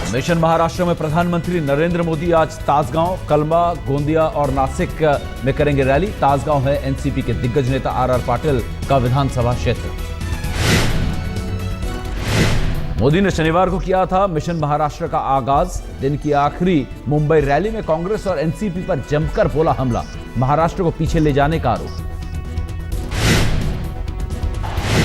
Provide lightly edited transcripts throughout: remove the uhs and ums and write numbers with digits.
Mission Maharashtra में प्रधानमंत्री नरेंद्र मोदी आज तासगांव, कलमा, गोंदिया और नासिक में करेंगे रैली। तासगांव है एनसीपी के दिग्गज नेता आर पाटिल का विधानसभा क्षेत्र। मोदी ने शनिवार को किया था मिशन महाराष्ट्र का आगाज। दिन की आखिरी मुंबई रैली में कांग्रेस और एनसीपी पर जमकर बोला हमला, महाराष्ट्र को पीछे ले जाने का आरोप।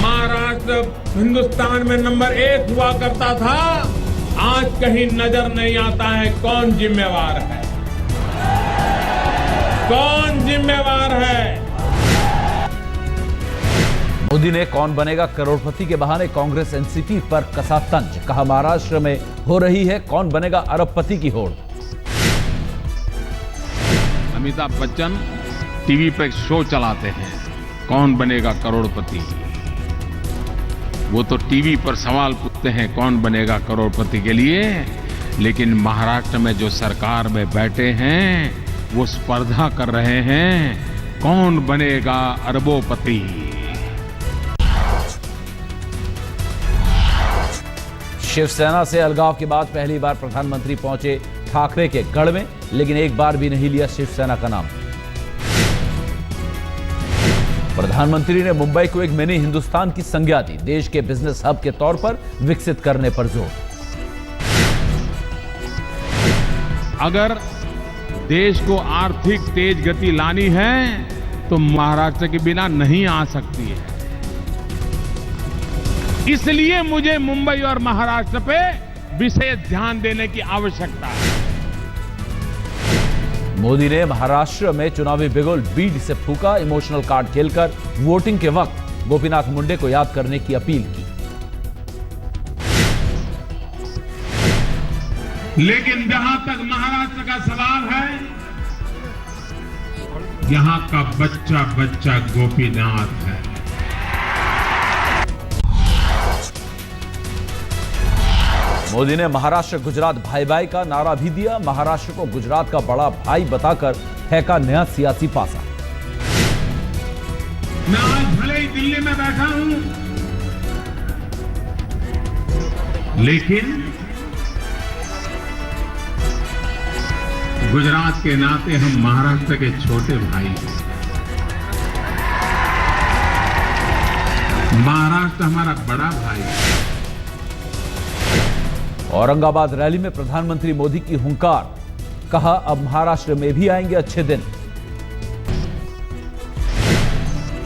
महाराष्ट्र हिंदुस्तान में नंबर 1 हुआ करता था, आज कहीं नजर नहीं आता है कौन जिम्मेवार है, कौन जिम्मेवार है। मोदी ने कौन बनेगा करोड़पति के बहाने कांग्रेस एनसीपी पर कसा तंज। कहा महाराष्ट्र में हो रही है कौन बनेगा अरबपति की होड़। अमिताभ बच्चन टीवी पर शो चलाते हैं, कौन बनेगा करोड़पति। वो तो टीवी पर सवाल पूछते हैं कौन बनेगा करोड़पति के लिए, लेकिन महाराष्ट्र में जो सरकार में बैठे हैं वो स्पर्धा कर रहे हैं कौन बनेगा अरबोपति। शिवसेना से अलगाव के बाद पहली बार प्रधानमंत्री पहुंचे ठाकरे के गढ़ में, लेकिन एक बार भी नहीं लिया शिवसेना का नाम। प्रधानमंत्री ने मुंबई को एक मिनी हिंदुस्तान की संज्ञा दी, देश के बिजनेस हब के तौर पर विकसित करने पर जोर। अगर देश को आर्थिक तेज गति लानी है तो महाराष्ट्र के बिना नहीं आ सकती है, इसलिए मुझे मुंबई और महाराष्ट्र पे विशेष ध्यान देने की आवश्यकता है। मोदी ने महाराष्ट्र में चुनावी बिगुल बीड से फूका, इमोशनल कार्ड खेलकर वोटिंग के वक्त गोपीनाथ मुंडे को याद करने की अपील की। लेकिन जहां तक महाराष्ट्र का सवाल है, यहां का बच्चा बच्चा गोपीनाथ है। मोदी ने महाराष्ट्र गुजरात भाई भाई का नारा भी दिया, महाराष्ट्र को गुजरात का बड़ा भाई बताकर फेंका नया सियासी पासा। मैं आज भले ही दिल्ली में बैठा हूं, लेकिन गुजरात के नाते हम महाराष्ट्र के छोटे भाई हैं। महाराष्ट्र हमारा बड़ा भाई है। औरंगाबाद रैली में प्रधानमंत्री मोदी की हुंकार, कहा अब महाराष्ट्र में भी आएंगे अच्छे दिन।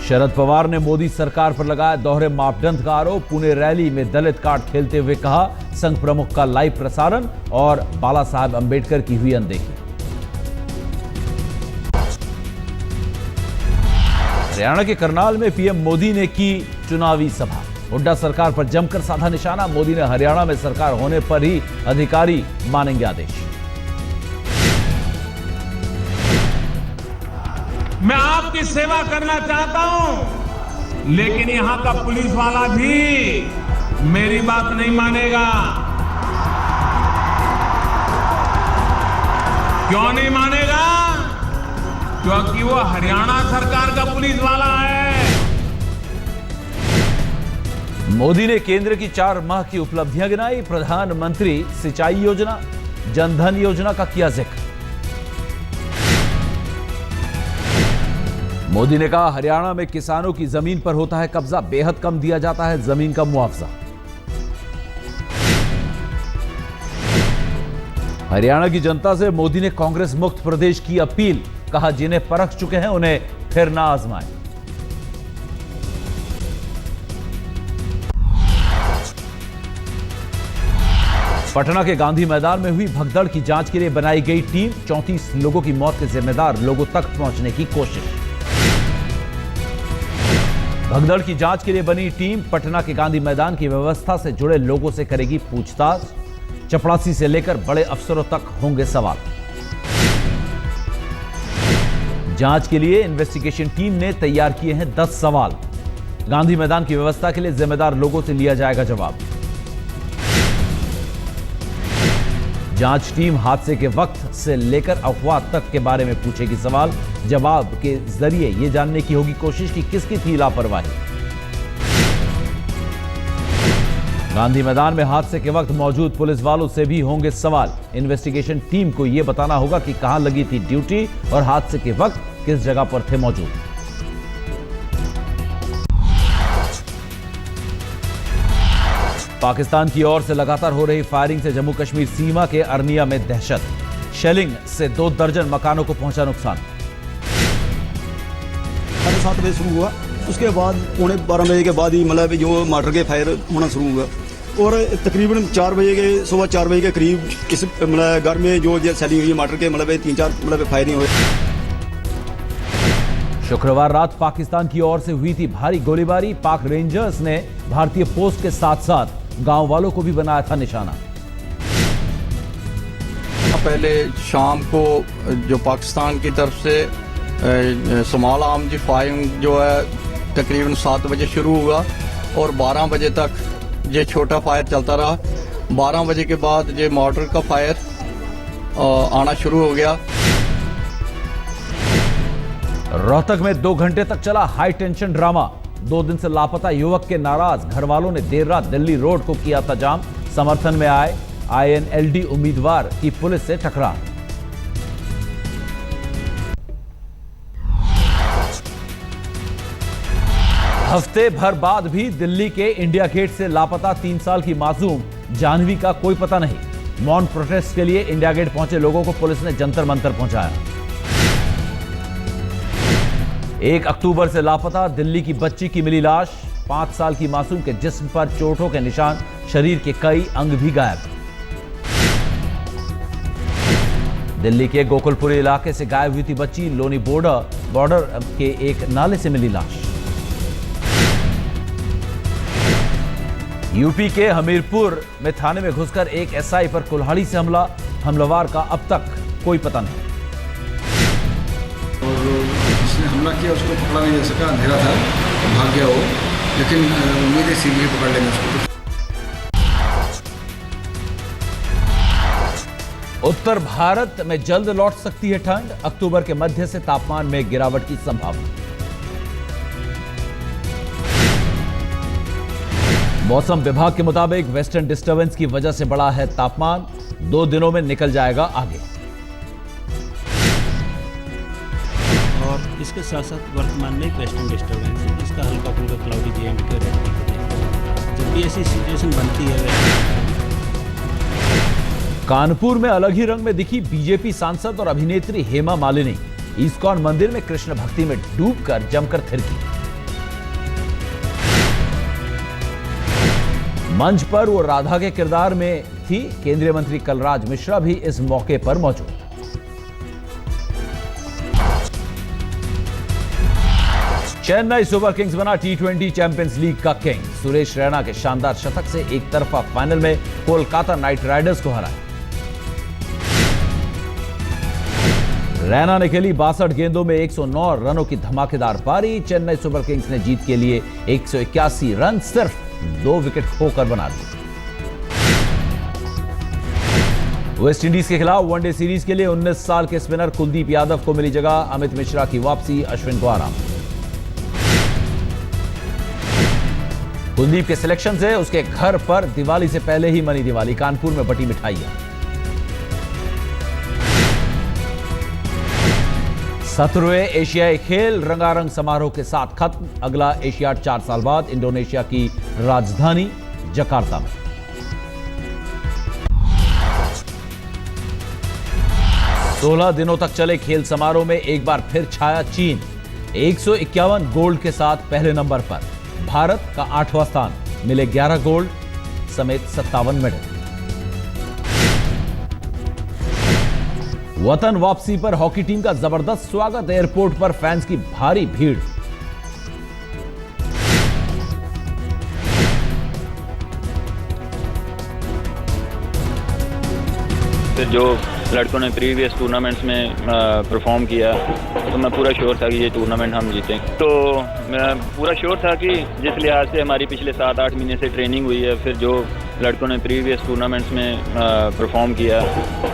शरद पवार ने मोदी सरकार पर लगाया दोहरे मापदंड का आरोप। पुणे रैली में दलित कार्ड खेलते हुए कहा संघ प्रमुख का लाइव प्रसारण और बाला साहब अंबेडकर की हुई अनदेखी। हरियाणा के करनाल में पीएम मोदी ने की चुनावी सभा। हुड्डा सरकार पर जमकर साधा निशाना, मोदी ने हरियाणा में सरकार होने पर ही अधिकारी मानेंगे आदेश। मैं आपकी सेवा करना चाहता हूं, लेकिन यहां का पुलिस वाला भी मेरी बात नहीं मानेगा। क्यों नहीं मानेगा? क्योंकि वो हरियाणा सरकार का पुलिस वाला है। मोदी ने केंद्र की 4 माह की उपलब्धियां गिनाई। प्रधानमंत्री सिंचाई योजना, जनधन योजना का किया जिक्र। मोदी ने कहा हरियाणा में किसानों की जमीन पर होता है कब्जा, बेहद कम दिया जाता है जमीन का मुआवजा। हरियाणा की जनता से मोदी ने कांग्रेस मुक्त प्रदेश की अपील, कहा जिन्हें परख चुके हैं उन्हें फिर ना आजमाएं। पटना के गांधी मैदान में हुई भगदड़ की जांच के लिए बनाई गई टीम, 34 लोगों की मौत के जिम्मेदार लोगों तक पहुंचने की कोशिश। भगदड़ की जांच के लिए बनी टीम पटना के गांधी मैदान की व्यवस्था से जुड़े लोगों से करेगी पूछताछ। चपरासी से लेकर बड़े अफसरों तक होंगे सवाल। जांच के लिए इन्वेस्टिगेशन टीम ने तैयार किए हैं 10 सवाल। गांधी मैदान की व्यवस्था के लिए जिम्मेदार लोगों से लिया जाएगा जवाब। जांच टीम हादसे के वक्त से लेकर अफवाह तक के बारे में पूछेगी सवाल। जवाब के जरिए यह जानने की होगी कोशिश कि किसकी थी लापरवाही। गांधी मैदान में हादसे के वक्त मौजूद पुलिस वालों से भी होंगे सवाल। इन्वेस्टिगेशन टीम को यह बताना होगा कि कहां लगी थी ड्यूटी और हादसे के वक्त किस जगह पर थे मौजूद। पाकिस्तान की ओर से लगातार हो रही फायरिंग से जम्मू कश्मीर सीमा के अरनिया में दहशत। शेलिंग से 2 दर्जन मकानों को पहुंचा नुकसान। 7:30 बजे शुरू हुआ, उसके बाद 11:15 बजे के बाद ही मतलब जो मार्टर के फायर होना शुरू हुआ और तकरीबन 4 बजे के सुबह 4 बजे के करीब इस मतलब घर में जो सेलिंग हुई मार्टर के मतलब 3-4 मतलब फायरिंग हुए। शुक्रवार रात पाकिस्तान की ओर से हुई थी भारी गोलीबारी। पाक रेंजर्स ने भारतीय पोस्ट के साथ साथ गांव वालों को भी बनाया था निशाना। पहले शाम को जो पाकिस्तान की तरफ से स्मॉल आर्म्स फायरिंग जो है तकरीबन 7 बजे शुरू हुआ और 12 बजे तक ये छोटा फायर चलता रहा। 12 बजे के बाद ये मॉर्टर का फायर आना शुरू हो गया। रोहतक में 2 घंटे तक चला हाई टेंशन ड्रामा। 2 दिन से लापता युवक के नाराज घर वालों ने देर रात दिल्ली रोड को किया था जाम। समर्थन में आए INLD उम्मीदवार की पुलिस से टकरार। हफ्ते भर बाद भी दिल्ली के इंडिया गेट से लापता 3 साल की मासूम जाह्नवी का कोई पता नहीं। मौन प्रोटेस्ट के लिए इंडिया गेट पहुंचे लोगों को पुलिस ने जंतर मंतर पहुंचाया। 1 अक्टूबर से लापता दिल्ली की बच्ची की मिली लाश। 5 साल की मासूम के जिस्म पर चोटों के निशान, शरीर के कई अंग भी गायब। दिल्ली के गोकुलपुरी इलाके से गायब हुई थी बच्ची। लोनी बॉर्डर के एक नाले से मिली लाश। यूपी के हमीरपुर में थाने में घुसकर एक SI पर कुल्हाड़ी से हमला। हमलावर का अब तक कोई पता नहीं। और जिसने हमला किया उसको पकड़ा नहीं जा सका, अंधेरा था, भाग गया वो, लेकिन उम्मीद है शीघ्र पकड़ लेंगे उसको। उत्तर भारत में जल्द लौट सकती है ठंड। अक्टूबर के मध्य से तापमान में गिरावट की संभावना। मौसम विभाग के मुताबिक वेस्टर्न डिस्टर्बेंस की वजह से बढ़ा है तापमान। 2 दिनों में निकल जाएगा आगे। और इसके साथ साथ वर्तमान में एक वेस्टर्न डिस्टर्बेंस है जिसका हल्का फुल्का क्लाउडी JND का रहता। जब भी ऐसी सिचुएशन बनती है। कानपुर में अलग ही रंग में दिखी बीजेपी सांसद और अभिनेत्री हेमा मालिनी। इस्कॉन मंदिर में कृष्ण भक्ति में डूबकर जमकर थिरकी। मंच पर वो राधा के किरदार में थी। केंद्रीय मंत्री कलराज मिश्रा भी इस मौके पर मौजूद। चेन्नई सुपर किंग्स बना T20 चैंपियंस लीग का किंग। सुरेश रैना के शानदार शतक से एक तरफा फाइनल में कोलकाता नाइट राइडर्स को हराया। रैना ने खेली 62 गेंदों में 109 रनों की धमाकेदार पारी। चेन्नई सुपर किंग्स ने जीत के लिए 181 रन सिर्फ 2 विकेट खोकर बना दिए। वेस्ट इंडीज के खिलाफ वनडे सीरीज के लिए 19 साल के स्पिनर कुलदीप यादव को मिली जगह। अमित मिश्रा की वापसी, अश्विन को आराम। कुलदीप के सिलेक्शन से उसके घर पर दिवाली से पहले ही मनी दिवाली। कानपुर में बटी मिठाइयां। 17वें एशियाई खेल रंगारंग समारोह के साथ खत्म। अगला एशियाड 4 साल बाद इंडोनेशिया की राजधानी जकार्ता में। सोलह दिनों तक चले खेल समारोह में एक बार फिर छाया चीन। 151 गोल्ड के साथ पहले नंबर पर। भारत का 8वां स्थान, मिले 11 गोल्ड समेत 57 मेडल। वतन वापसी पर हॉकी टीम का जबरदस्त स्वागत। एयरपोर्ट पर फैंस की भारी भीड़। फिर जो लड़कों ने प्रीवियस टूर्नामेंट्स में परफॉर्म किया तो मैं पूरा श्योर था कि ये टूर्नामेंट हम जीतें। तो मैं पूरा श्योर था कि जिस लिहाज से हमारी पिछले 7-8 महीने से ट्रेनिंग हुई है, फिर जो लड़कों ने प्रीवियस टूर्नामेंट्स में परफॉर्म किया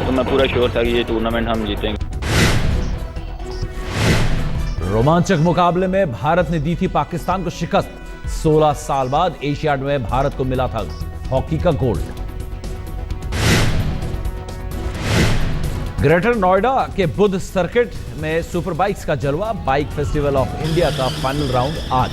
तो मैं पूरा श्योर था कि ये टूर्नामेंट हम जीतेंगे। रोमांचक मुकाबले में भारत ने दी थी पाकिस्तान को शिकस्त। 16 साल बाद एशियाड में भारत को मिला था हॉकी का गोल्ड। ग्रेटर नोएडा के बुद्ध सर्किट में सुपर बाइक्स का जलवा। बाइक फेस्टिवल ऑफ इंडिया का फाइनल राउंड आज।